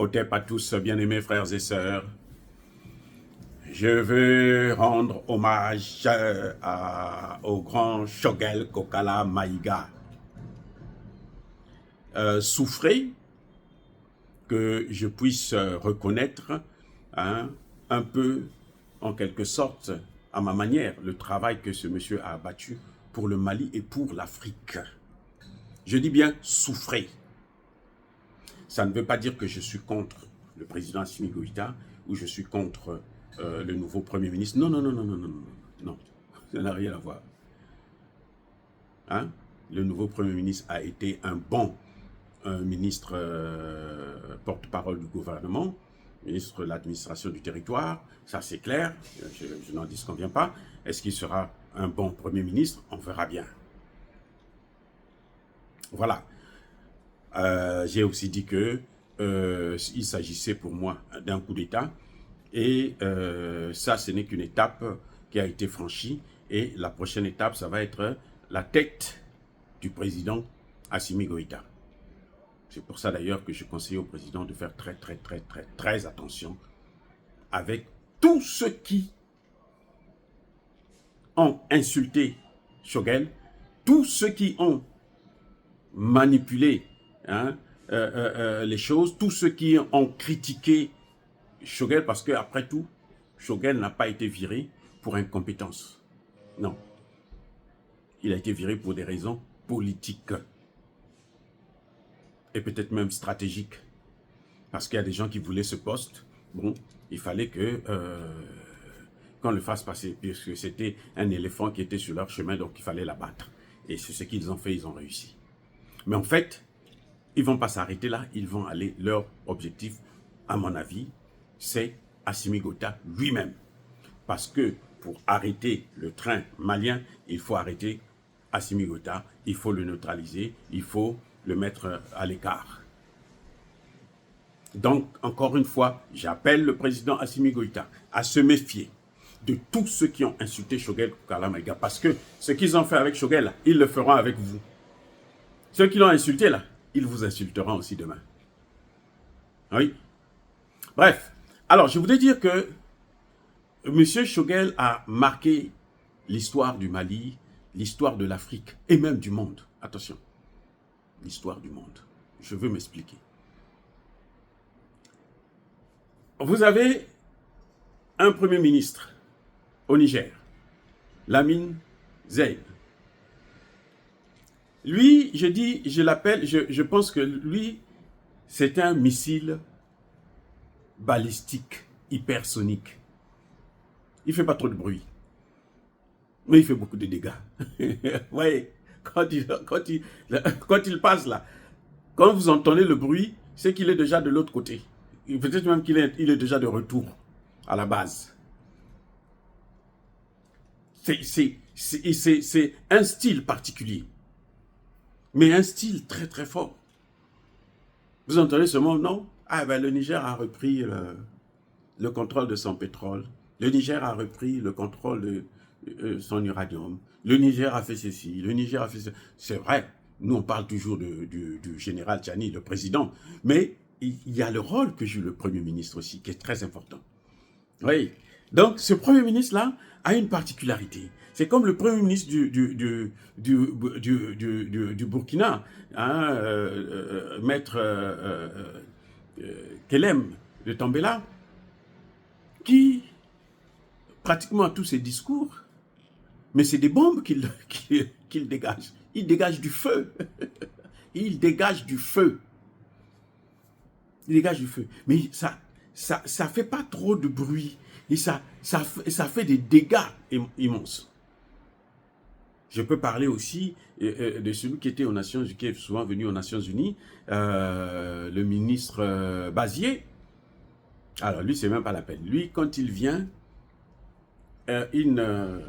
Otep à tous, bien-aimés frères et sœurs. Je veux rendre hommage au grand Choguel Kokala Maïga. Souffrez que je puisse reconnaître un peu, en quelque sorte, à ma manière, le travail que ce monsieur a abattu pour le Mali et pour l'Afrique. Je dis bien souffrez. Ça ne veut pas dire que je suis contre le président Assimi Goïta ou je suis contre le nouveau Premier ministre. Non, non, non, non, non, non, non, non, ça n'a rien à voir. Hein? Le nouveau Premier ministre a été un bon ministre porte-parole du gouvernement, ministre de l'administration du territoire, ça c'est clair, je n'en disconviens pas. Est-ce qu'il sera un bon Premier ministre? On verra bien. Voilà. J'ai aussi dit que il s'agissait pour moi d'un coup d'État et ça, ce n'est qu'une étape qui a été franchie et la prochaine étape, ça va être la tête du président Assimi Goïta. C'est pour ça d'ailleurs que je conseille au président de faire très attention avec tous ceux qui ont insulté Choguel, tous ceux qui ont manipulé les choses, tous ceux qui ont critiqué Choguel, parce qu'après tout, Choguel n'a pas été viré pour incompétence. Non. Il a été viré pour des raisons politiques et peut-être même stratégiques. Parce qu'il y a des gens qui voulaient ce poste. Bon, il fallait que qu'on le fasse passer, puisque c'était un éléphant qui était sur leur chemin, donc il fallait l'abattre. Et c'est ce qu'ils ont fait, ils ont réussi. Mais en fait, ils ne vont pas s'arrêter là, ils vont aller, leur objectif, à mon avis, c'est Assimi Goïta lui-même. Parce que pour arrêter le train malien, il faut arrêter Assimi Goïta, il faut le neutraliser, il faut le mettre à l'écart. Donc, encore une fois, j'appelle le président Assimi Goïta à se méfier de tous ceux qui ont insulté Choguel Kokala Maïga. Parce que ce qu'ils ont fait avec Choguel, ils le feront avec vous. Ceux qui l'ont insulté là, ils vous insulteront aussi demain. Oui. Bref. Alors, je voulais dire que M. Choguel a marqué l'histoire du Mali, l'histoire de l'Afrique et même du monde. Attention. L'histoire du monde. Je veux m'expliquer. Vous avez un premier ministre au Niger, Lamine Zeyn. Lui, je dis, je l'appelle, je pense que lui, c'est un missile balistique, hypersonique. Il ne fait pas trop de bruit, mais il fait beaucoup de dégâts. Vous voyez, quand il passe là, quand vous entendez le bruit, c'est qu'il est déjà de l'autre côté. Peut-être même qu'il est déjà de retour à la base. C'est un style particulier. Mais un style très fort. Vous entendez ce mot, non? Ah ben le Niger a repris le contrôle de son pétrole. Le Niger a repris le contrôle de son uranium. Le Niger a fait ceci, le Niger a fait ceci. C'est vrai, nous on parle toujours du général Tchani, le président. Mais il y a le rôle que joue le Premier ministre aussi, qui est très important. Oui. Donc ce Premier ministre-là a une particularité. C'est comme le Premier ministre du Burkina, Maître Kelem de Tambela, qui, pratiquement tous ses discours, mais c'est des bombes qu'il dégage. Il dégage du feu. Il dégage du feu. Il dégage du feu. Mais ça fait pas trop de bruit. Et ça fait des dégâts immenses. Je peux parler aussi de celui qui était aux Nations Unies, qui est souvent venu aux Nations Unies, le ministre Bazier. Alors lui, c'est même pas la peine. Lui, quand il vient, il ne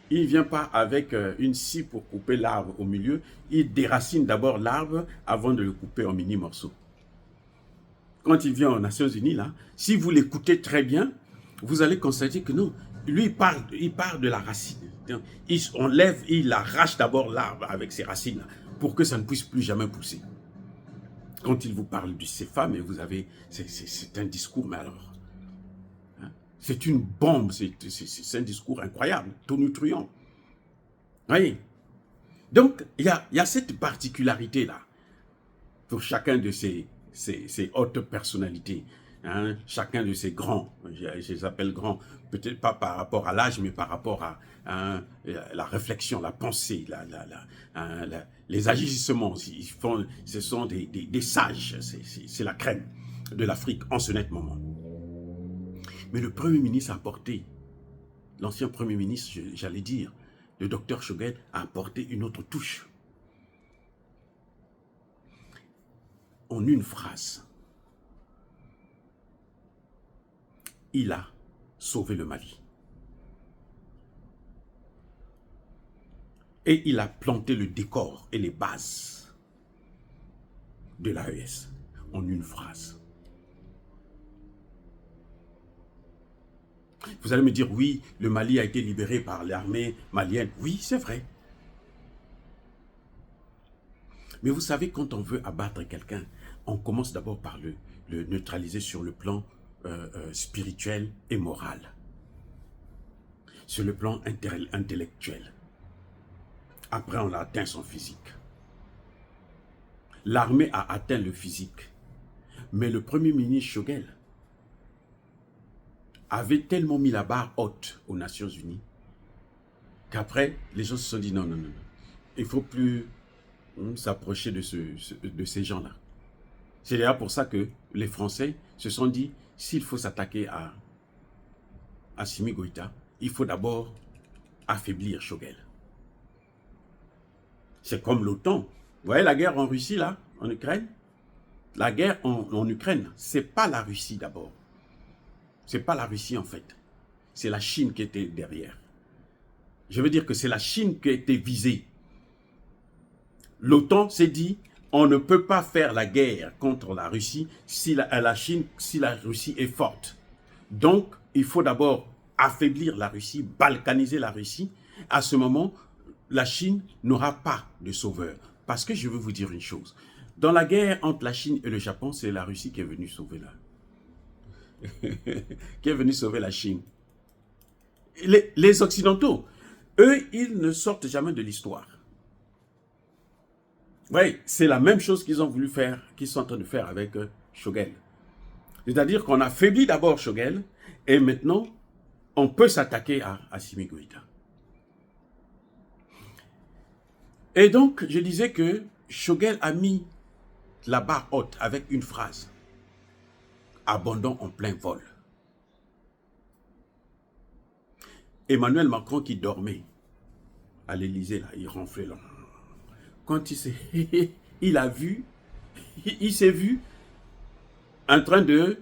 vient pas avec une scie pour couper l'arbre au milieu. Il déracine d'abord l'arbre avant de le couper en mini morceaux. Quand il vient aux Nations Unies, là, si vous l'écoutez très bien, vous allez constater que non, lui, il part de la racine. On lève, il arrache d'abord l'arbre avec ses racines pour que ça ne puisse plus jamais pousser. Quand il vous parle du CFA, mais vous avez... C'est un discours, mais alors... hein, c'est une bombe, c'est un discours incroyable, tonitruant. Oui. Donc, il y a cette particularité-là pour chacun de ces hautes personnalités, hein, chacun de ces grands, je les appelle grands, peut-être pas par rapport à l'âge, mais par rapport à la réflexion, la pensée, les agissements. Ce sont des sages, c'est la crème de l'Afrique en ce net moment. Mais le Premier ministre a apporté, l'ancien Premier ministre, j'allais dire, le docteur Choguel a apporté une autre touche. En une phrase, il a sauvé le Mali. Et il a planté le décor et les bases de l'AES en une phrase. Vous allez me dire, oui, le Mali a été libéré par l'armée malienne. Oui, c'est vrai. Mais vous savez, quand on veut abattre quelqu'un, on commence d'abord par le neutraliser sur le plan spirituel et moral. Sur le plan intellectuel. Après, on a atteint son physique. L'armée a atteint le physique. Mais le Premier ministre Choguel avait tellement mis la barre haute aux Nations Unies qu'après, les gens se sont dit non, non, non, non. Il ne faut plus s'approcher de ces gens-là. C'est d'ailleurs pour ça que les Français se sont dit, s'il faut s'attaquer à Assimi Goïta, il faut d'abord affaiblir Choguel. C'est comme l'OTAN. Vous voyez la guerre en Russie, là, en Ukraine? La guerre en Ukraine, ce n'est pas la Russie d'abord. Ce n'est pas la Russie en fait. C'est la Chine qui était derrière. Je veux dire que c'est la Chine qui a été visée. L'OTAN s'est dit, on ne peut pas faire la guerre contre la Russie si la Russie est forte. Donc, il faut d'abord affaiblir la Russie, balkaniser la Russie. À ce moment, la Chine n'aura pas de sauveur. Parce que je veux vous dire une chose. Dans la guerre entre la Chine et le Japon, c'est la Russie qui est venue sauver qui est venue sauver la Chine. Les Occidentaux, eux, ils ne sortent jamais de l'histoire. Oui, c'est la même chose qu'ils ont voulu faire, qu'ils sont en train de faire avec Choguel. C'est-à-dire qu'on affaiblit d'abord Choguel, et maintenant, on peut s'attaquer à Assimi Goïta. Et donc, je disais que Choguel a mis la barre haute avec une phrase. Abandon en plein vol. Emmanuel Macron qui dormait à l'Élysée, là, il ronflait là. Quand il a vu, il s'est vu en train de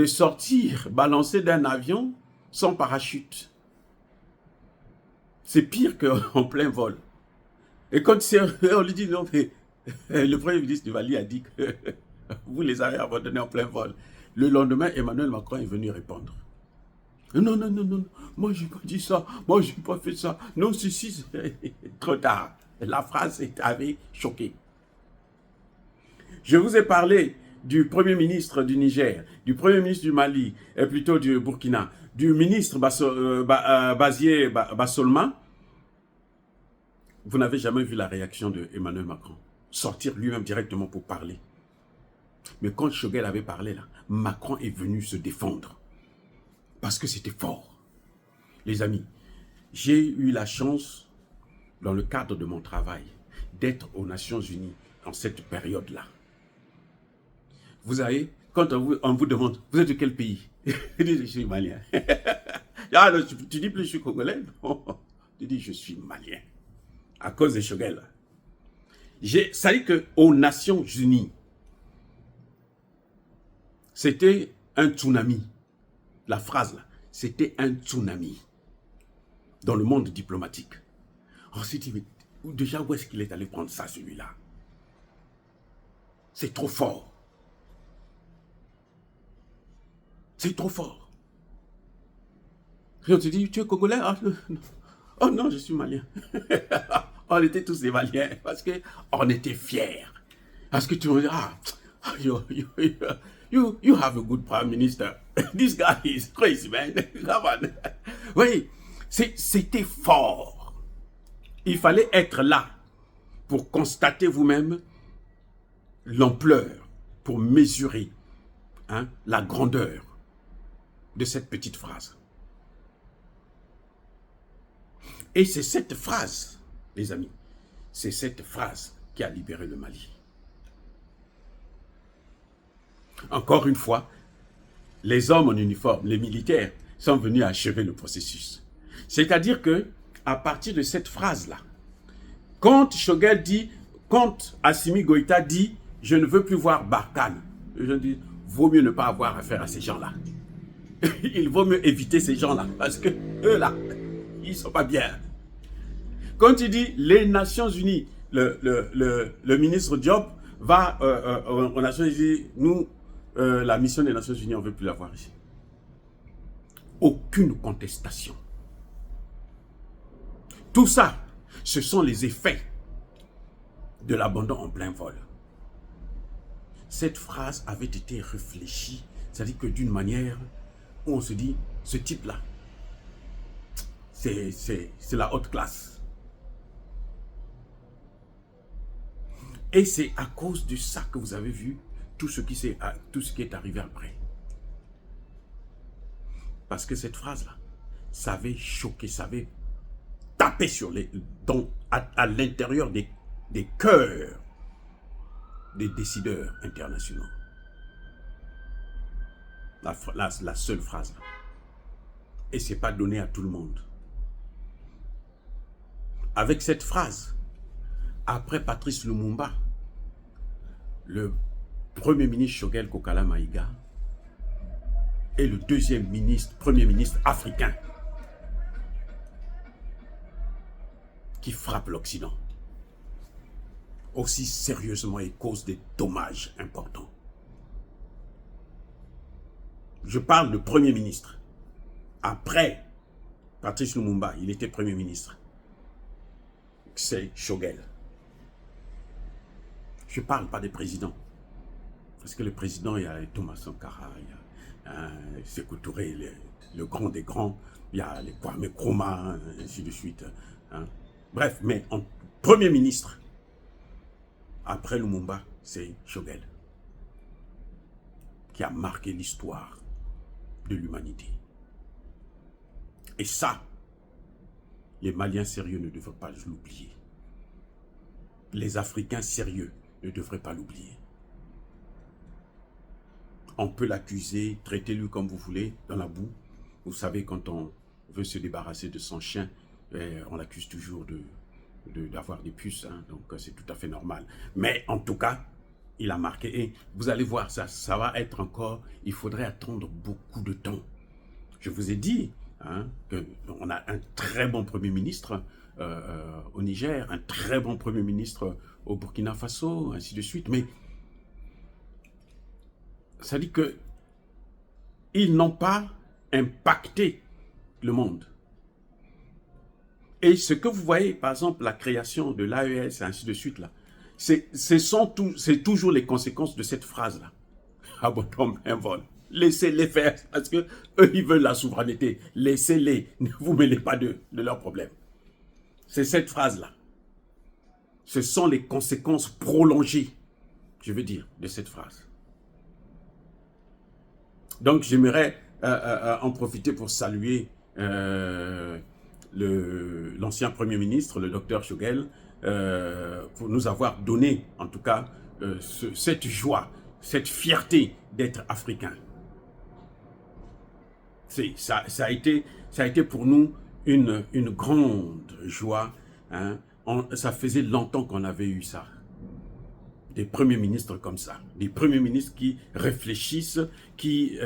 sortir, balancer d'un avion sans parachute. C'est pire qu'en plein vol. Et quand on lui dit non, mais le Premier ministre du Mali a dit que vous les avez abandonnés en plein vol. Le lendemain, Emmanuel Macron est venu répondre. Non, non, non, non, moi je n'ai pas dit ça, moi je n'ai pas fait ça. Non, c'est trop tard. La phrase avait choqué. Je vous ai parlé du Premier ministre du Niger, du Premier ministre du Mali, et plutôt du Burkina, du ministre Bazier Bassolma. Vous n'avez jamais vu la réaction de Emmanuel Macron. Sortir lui-même directement pour parler. Mais quand Choguel avait parlé là, Macron est venu se défendre. Parce que c'était fort. Les amis, j'ai eu la chance, dans le cadre de mon travail, d'être aux Nations Unies en cette période-là. Vous savez, quand on vous demande, vous êtes de quel pays? Je dis, je suis malien. Ah, non, tu dis plus, je suis congolais? Non. Tu dis, je suis malien. À cause de Choguel. Ça dit qu'aux Nations Unies, c'était un tsunami. La phrase là, c'était un tsunami dans le monde diplomatique. On s'est dit, mais déjà où est-ce qu'il est allé prendre ça, celui-là? C'est trop fort. C'est trop fort. Et on se dit, tu es congolais? Oh non, je suis malien. On était tous des Maliens parce qu'on était fiers Parce que tu me dis, you have a good prime minister. This guy is crazy, man. Come on. Oui, c'était fort. Il fallait être là pour constater vous-même l'ampleur, pour mesurer la grandeur de cette petite phrase. Et c'est cette phrase, les amis, c'est cette phrase qui a libéré le Mali. Encore une fois, les hommes en uniforme, les militaires, sont venus achever le processus. C'est-à-dire que, à partir de cette phrase-là, quand Choguel dit, quand Assimi Goïta dit, je ne veux plus voir Barkhane, je dis, vaut mieux ne pas avoir affaire à ces gens-là. Il vaut mieux éviter ces gens-là, parce que eux là, ils ne sont pas bien. Quand il dit les Nations Unies, le ministre Diop va aux Nations Unies, nous, la mission des Nations Unies, on ne veut plus la voir ici. Aucune contestation. Tout ça, ce sont les effets de l'abandon en plein vol. Cette phrase avait été réfléchie, c'est-à-dire que d'une manière où on se dit, ce type-là, c'est la haute classe. Et c'est à cause de ça que vous avez vu tout ce qui est arrivé après. Parce que cette phrase-là, ça avait choqué, ça avait tapé sur à l'intérieur des cœurs des décideurs internationaux. La seule phrase. Et ce n'est pas donné à tout le monde. Avec cette phrase, après Patrice Lumumba, le premier ministre Choguel Kokala Maïga est le deuxième premier ministre africain qui frappe l'Occident aussi sérieusement et cause des dommages importants. Je parle de premier ministre. Après Patrice Lumumba, il était premier ministre. C'est Choguel. Je ne parle pas des présidents. Parce que le président, il y a Thomas Sankara, il y a Sékou Touré, le grand des grands, il y a les Kwame Nkrumah, ainsi de suite. Bref, mais en premier ministre, après Lumumba, c'est Choguel, qui a marqué l'histoire de l'humanité. Et ça, les Maliens sérieux ne devraient pas l'oublier. Les Africains sérieux ne devraient pas l'oublier. On peut l'accuser, traitez-le comme vous voulez, dans la boue. Vous savez, quand on veut se débarrasser de son chien, on l'accuse toujours d'avoir des puces, donc c'est tout à fait normal. Mais en tout cas, il a marqué, et vous allez voir, ça va être encore, il faudrait attendre beaucoup de temps. Je vous ai dit qu'on a un très bon Premier ministre au Niger, un très bon Premier ministre au Burkina Faso, ainsi de suite, mais ça dit qu'ils n'ont pas impacté le monde. Et ce que vous voyez, par exemple, la création de l'AES, et ainsi de suite, là, c'est toujours les conséquences de cette phrase-là. Abandon un vol. Laissez-les faire, parce que eux, ils veulent la souveraineté. Laissez-les, ne vous mêlez pas de leurs problèmes. C'est cette phrase-là. Ce sont les conséquences prolongées, je veux dire, de cette phrase. Donc, j'aimerais en profiter pour saluer l'ancien Premier ministre, le docteur Choguel, pour nous avoir donné, en tout cas, cette joie, cette fierté d'être africain. Ça a été pour nous une grande joie. Ça faisait longtemps qu'on avait eu ça. Des premiers ministres comme ça, des premiers ministres qui réfléchissent, qui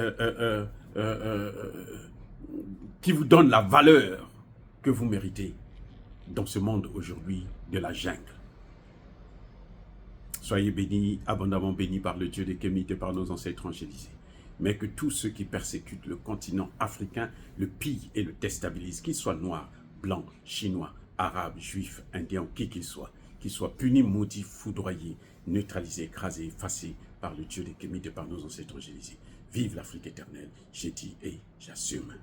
vous donnent la valeur que vous méritez dans ce monde aujourd'hui de la jungle. Soyez bénis, abondamment bénis par le Dieu des Kémites et par nos ancêtres angélisés. Mais que tous ceux qui persécutent le continent africain le pillent et le déstabilisent, qu'ils soient noirs, blancs, chinois, arabes, juifs, indiens, qui qu'ils soient punis, maudits, foudroyés, neutralisé, écrasé, effacé par le Dieu des Kémites et par nos ancêtres gélisés. Vive l'Afrique éternelle, j'ai dit et j'assume.